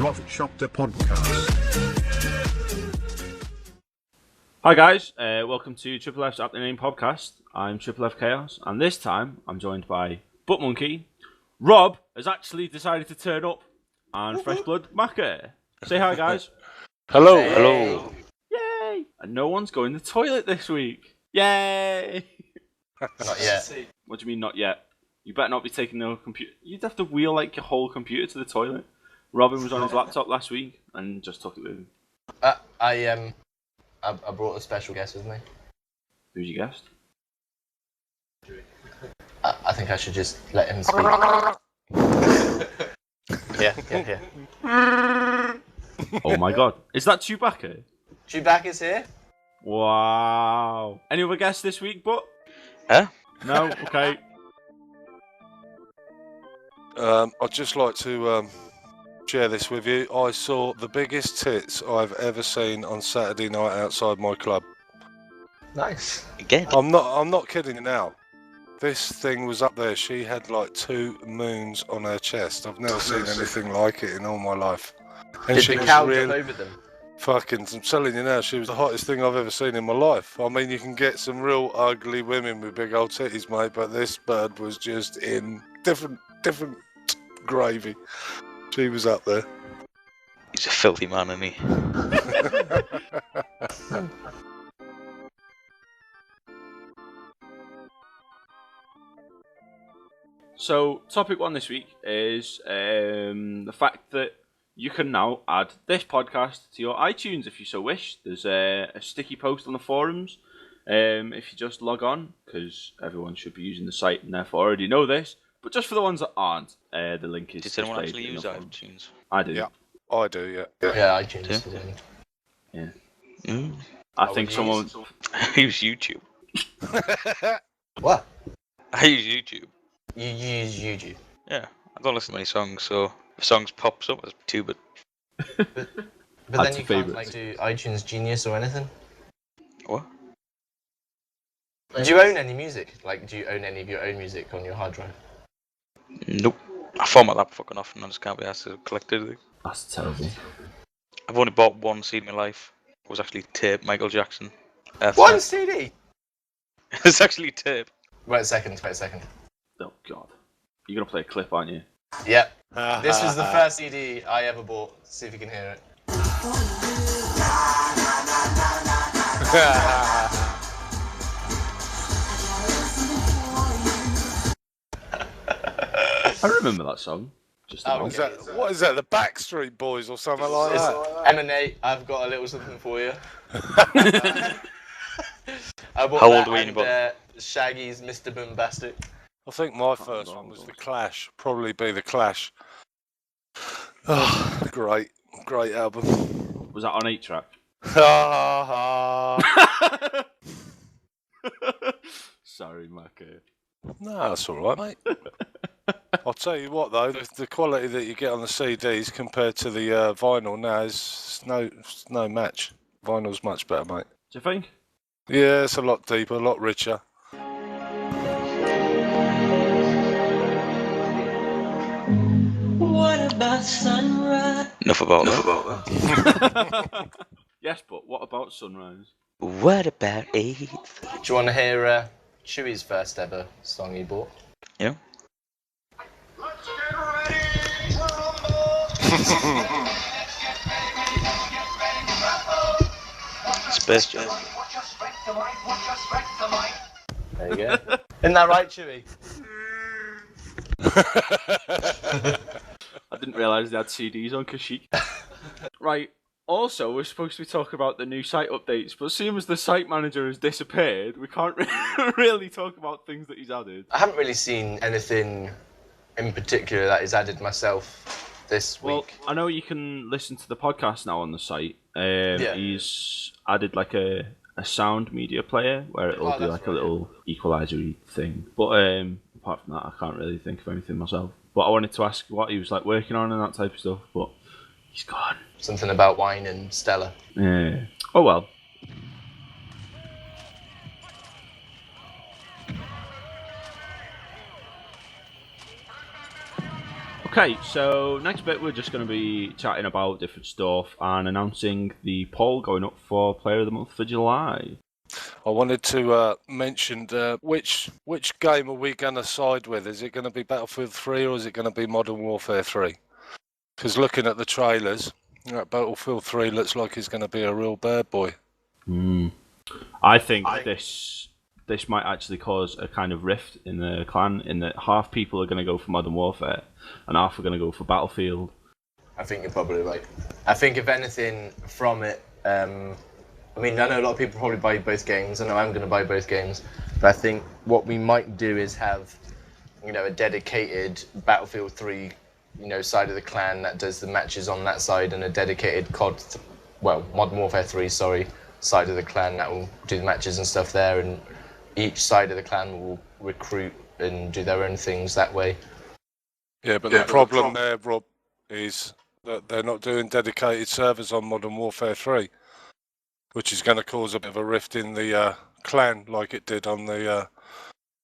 Roflchopter podcast. Hi guys, welcome to Triple F's Up the Name podcast. I'm Triple F Chaos, and this time I'm joined by Butt Monkey. Rob has actually decided to turn up, and Fresh Blood Macca. Say hi, guys. Hello. Hey. Hello. Yay! And no one's going to the toilet this week. Yay! Not yet. What do you mean not yet? You better not be taking no computer. You'd have to wheel like your whole computer to the toilet. Robin was on his laptop last week and just took it with him. I brought a special guest with me. Who's your guest? I think I should just let him speak. Yeah. Oh my god. Is that Chewbacca? Chewbacca's here. Wow. Any other guests this week, but? Huh? No? Okay. I'd just like to share this with you. I saw the biggest tits I've ever seen on Saturday night outside my club. Nice. Again? I'm not kidding you now. This thing was up there. She had like 2 moons on her chest. I've never seen anything like it in all my life. And Did she the was cow really jump over them? fucking. I'm telling you now, she was the hottest thing I've ever seen in my life. I mean, you can get some real ugly women with big old titties, mate, but this bird was just in different gravy. She was up there. He's a filthy man, isn't he? So, topic 1 this week is the fact that you can now add this podcast to your iTunes if you so wish. There's a sticky post on the forums if you just log on, because everyone should be using the site and therefore already know this. But just for the ones that aren't, the link is Does anyone displayed actually in use the forums. iTunes? Oh, I do. Yeah. I do, yeah. Yeah, iTunes. Yeah. Mm. I think someone... I use YouTube. What? I use YouTube. You use YouTube? Yeah. I don't listen to many songs, so if songs pops up, it's too bad. But Add then to you can't favourites. do iTunes Genius or anything? What? Do you own any music? Do you own any of your own music on your hard drive? Nope. I format that fucking often, I just can't be asked to collect it. That's terrible. I've only bought one CD in my life. It was actually tape, Michael Jackson. One CD? It's actually tape. Wait a second. Oh, God. You're going to play a clip, aren't you? Yep. This was the first CD I ever bought. See if you can hear it. I remember that song. Just Oh, about. What is that? The Backstreet Boys or something like It's that? M&A, I've got a little something for you. I bought How that old were you when you and, Shaggy's Mr. Boombastic. I think my first one was The Clash. Probably be The Clash. Oh, great album. Was that on 8-track? Sorry, Macca. No, that's all right, mate. I'll tell you what, though, the quality that you get on the CDs compared to the vinyl now is no match. Vinyl's much better, mate. Do you think? Yeah, it's a lot deeper, a lot richer. What about sunrise? Enough about that. Yes, but what about Sunrise? What about 8th? Do you want to hear Chewie's first ever song he bought? Yeah. Space Jam. There you go. Isn't that right, Chewie? I didn't realise they had CDs on Kashyyyk. Right, also, we're supposed to be talking about the new site updates, but seeing as the site manager has disappeared, we can't really talk about things that he's added. I haven't really seen anything in particular that is added myself this Well, week. I know you can listen to the podcast now on the site. Yeah. He's added like a sound media player where it'll Oh, be that's like a right. little equalizer-y thing. But apart from that, I can't really think of anything myself. But I wanted to ask what he was like working on and that type of stuff, but he's gone. Something about wine and Stella. Yeah. Oh well. Okay, so next bit we're just going to be chatting about different stuff and announcing the poll going up for Player of the Month for July. I wanted to mention which game are we going to side with? Is it going to be Battlefield 3 or is it going to be Modern Warfare 3? Because looking at the trailers, Battlefield 3 looks like it's going to be a real bad boy. I think this might actually cause a kind of rift in the clan, in that half people are going to go for Modern Warfare and half are going to go for Battlefield. I think you're probably right. I think if anything from it, I mean, I know a lot of people probably buy both games. I know I'm going to buy both games, but I think what we might do is have, a dedicated Battlefield 3, side of the clan that does the matches on that side, and a dedicated Modern Warfare 3, side of the clan that will do the matches and stuff there, and each side of the clan will recruit and do their own things that way. Yeah, but the problem there, Rob, is that they're not doing dedicated servers on Modern Warfare 3, which is going to cause a bit of a rift in the clan like it did on the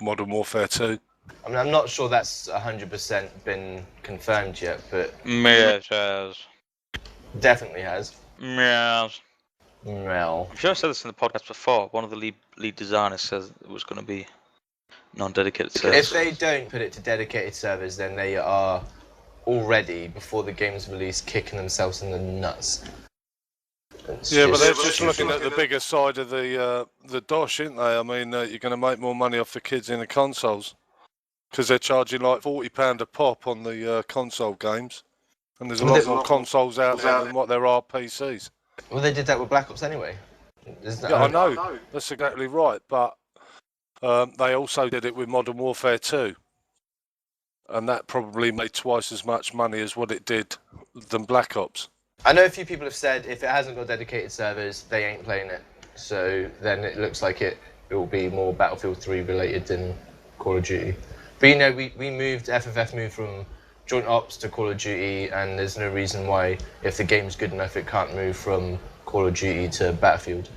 Modern Warfare 2. I mean, I'm not sure that's 100% been confirmed yet, but... Yes, has. Definitely has. Yes. Well... I'm sure I said this in the podcast before. One of the lead designers says it was going to be non-dedicated servers. If they don't put it to dedicated servers, then they are already, before the game's released, kicking themselves in the nuts. But they're just looking at the bigger side of the dosh, aren't they? I mean, you're going to make more money off the kids in the consoles because they're charging like £40 a pop on the console games, and there's a lot more consoles out there than what there are PCs. Well, they did that with Black Ops anyway. I know. That's exactly right, but they also did it with Modern Warfare 2, and that probably made twice as much money as what it did than Black Ops. I know a few people have said if it hasn't got dedicated servers, they ain't playing it. So then it looks like it will be more Battlefield 3 related than Call of Duty. But we moved, FFF moved from Joint Ops to Call of Duty, and there's no reason why, if the game's good enough, it can't move from Call of Duty to Battlefield.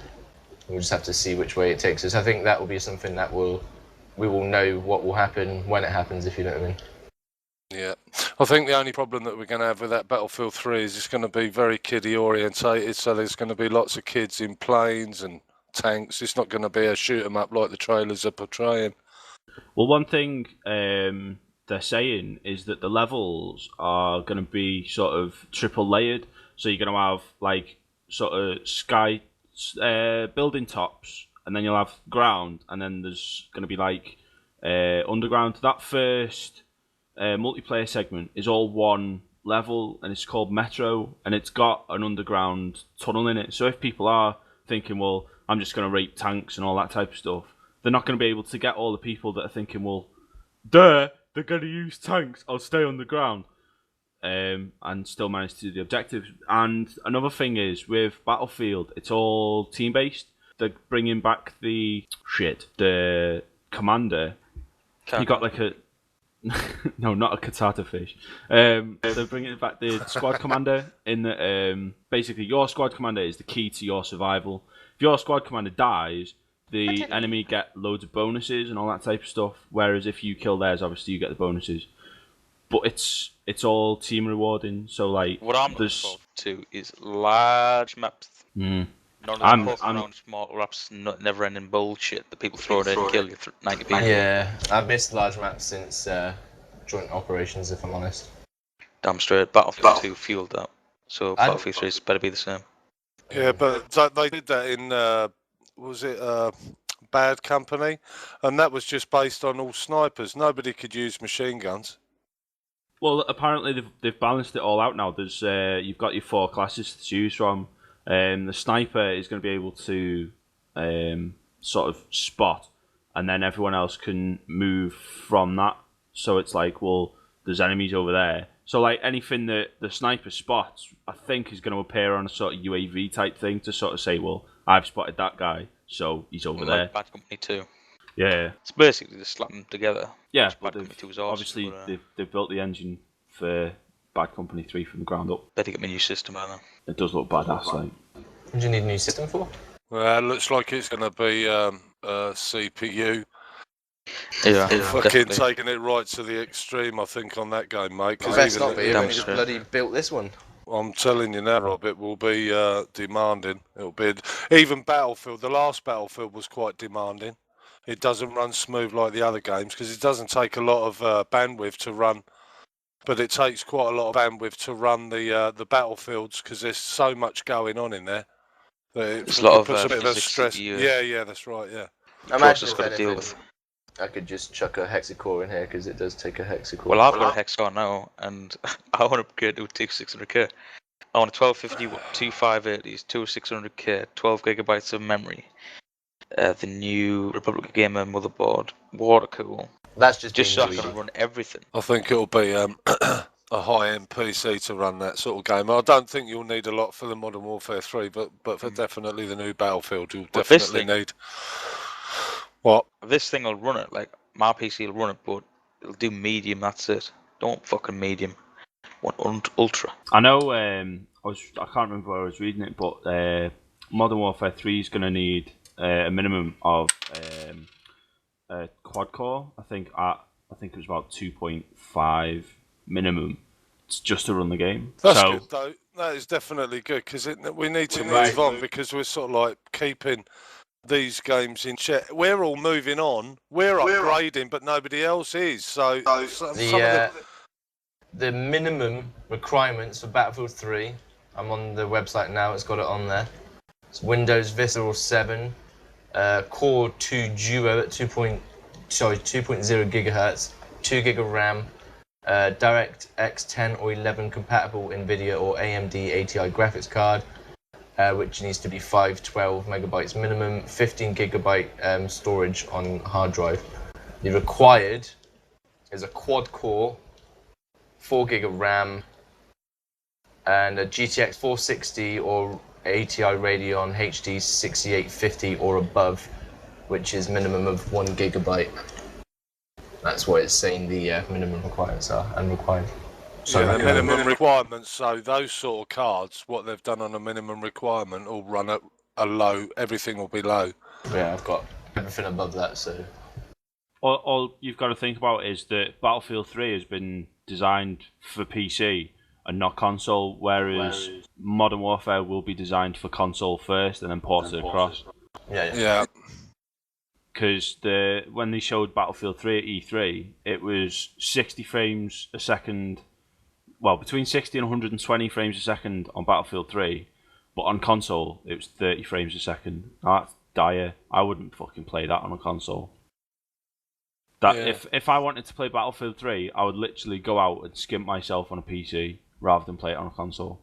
We'll just have to see which way it takes us. I think that will be something that we will know what will happen when it happens, if you know what I mean. Yeah, I think the only problem that we're going to have with that Battlefield 3 is it's going to be very kiddie orientated, so there's going to be lots of kids in planes and tanks. It's not going to be a shoot 'em up like the trailers are portraying. Well, one thing they're saying is that the levels are going to be sort of triple layered, so you're going to have like sort of sky building tops, and then you'll have ground, and then there's going to be like underground. That first multiplayer segment is all one level, and it's called Metro, and it's got an underground tunnel in it. So if people are thinking, well, I'm just going to rape tanks and all that type of stuff, they're not going to be able to get all the people that are thinking, well, they're going to use tanks, I'll stay underground, and still manage to do the objectives. And another thing is, with Battlefield, it's all team-based. They're bringing back the commander. You got like a... no, not a Katata fish. They're bringing back the squad commander, in that basically your squad commander is the key to your survival. If your squad commander dies, the enemy get loads of bonuses and all that type of stuff, whereas if you kill theirs, obviously you get the bonuses. But it's all team rewarding, so like... What I'm looking forward to is large maps. I'm around small maps, never-ending bullshit that people throw in and kill you 90 people. Yeah, I've missed large maps since Joint Operations, if I'm honest. Damn straight, Battlefield 2 fueled that, so Battlefield 3 better be the same. Yeah, but they did that in, was it Bad Company? And that was just based on all snipers. Nobody could use machine guns. Well, apparently they've balanced it all out now. There's you've got your 4 classes to choose from. The sniper is going to be able to sort of spot, and then everyone else can move from that. So it's like, well, there's enemies over there. So like anything that the sniper spots, I think is going to appear on a sort of UAV type thing to sort of say, well, I've spotted that guy, so he's over there. Bad Company 2. Yeah. It's basically just slap them together. Yeah, Bad Company 2 was awesome, obviously but, they've built the engine for Bad Company 3 from the ground up. better get me a new system out there. It does look badass, like. What do you need a new system for? Well, it looks like it's going to be CPU. Yeah, Fucking definitely. taking it right to the extreme, I think, on that game, mate. It best not be. You've damn only just straight. bloody built this one. I'm telling you now, Rob, it will be demanding. It'll be even Battlefield. The last Battlefield was quite demanding. It doesn't run smooth like the other games because it doesn't take a lot of bandwidth to run, but it takes quite a lot of bandwidth to run the battlefields because there's so much going on in there. That There's a lot of puts a bit of a physics stress. that you, Yeah, that's right. Yeah. Imagine process if got to deal anything, with. I could just chuck a hexacore in here because it does take a hexacore. Well, I've got a Hexagon now, and I want to upgrade to a 2600K. I want a 1250, 2580s, two 600K, 12 gigabytes of memory, the new Republic Gamer motherboard, water cool, That's just just being so I can greedy. run everything. I think it'll be a high-end PC to run that sort of game. I don't think you'll need a lot for the Modern Warfare 3, but for definitely the new Battlefield, you'll But this definitely thing- need. What? This thing will run it, like, my PC will run it, but it'll do medium, that's it. Don't fucking medium. Want ultra. I know. I can't remember where I was reading it, but Modern Warfare 3 is going to need a minimum of quad core. I think it was about 2.5 minimum just to run the game. That's so good, though. That is definitely good because we need to move on because we're sort of like keeping these games in check. We're all moving on. We're upgrading, but nobody else is. So some of The minimum requirements for Battlefield 3, I'm on the website now, it's got it on there. It's Windows Vista 7, Core 2 Duo at 2.0 gigahertz, 2 gig of RAM, DirectX 10 or 11 compatible NVIDIA or AMD ATI graphics card, which needs to be 512 megabytes minimum, 15 gigabyte storage on hard drive. The required is a quad core, 4 gig of RAM, and a GTX 460 or ATI Radeon HD 6850 or above, which is minimum of 1 gigabyte. That's what it's saying the minimum requirements are, and required. So the minimum requirements. So those sort of cards, what they've done on a minimum requirement, will run at a low. Everything will be low. Yeah, I've got everything above that. So all you've got to think about is that Battlefield 3 has been designed for PC and not console, whereas Modern Warfare will be designed for console first and then ported across. yeah. Because when they showed Battlefield 3 at E3, it was 60 frames a second, well, between 60 and 120 frames a second on Battlefield 3, but on console it was 30 frames a second. Now, that's dire. I wouldn't fucking play that on a console. If I wanted to play Battlefield 3, I would literally go out and skimp myself on a PC rather than play it on a console.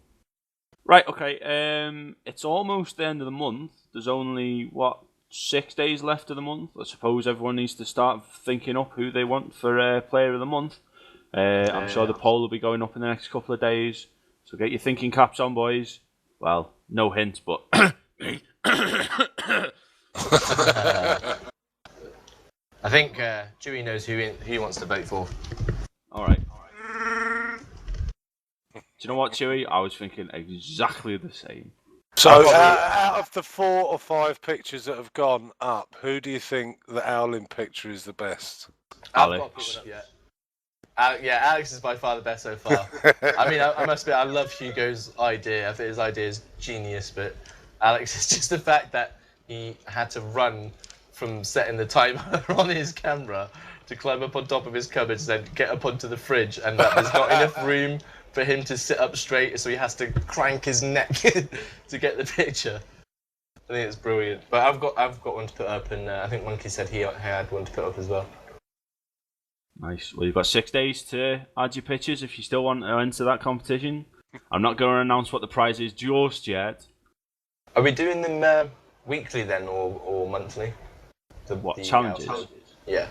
Right, okay, it's almost the end of the month. There's only, 6 days left of the month. I suppose everyone needs to start thinking up who they want for Player of the Month. I'm sure the poll will be going up in the next couple of days. So get your thinking caps on, boys. Well, no hint, but... I think Dewey knows who he wants to vote for. Alright. Do you know what, Chewy? I was thinking exactly the same. So out of the 4 or 5 pictures that have gone up, who do you think the Owling picture is the best? Alex. Alex is by far the best so far. I mean, I must admit, I love Hugo's idea. I think his idea is genius, but Alex is just the fact that he had to run from setting the timer on his camera to climb up on top of his cupboards, then get up onto the fridge, and that there's not enough room for him to sit up straight, so he has to crank his neck to get the picture. I think it's brilliant. But I've got one to put up, and I think Monkey said he had one to put up as well. Nice. Well, you've got 6 days to add your pictures if you still want to enter that competition. I'm not going to announce what the prize is just yet. Are we doing them weekly then, or monthly? What, challenges? Yeah.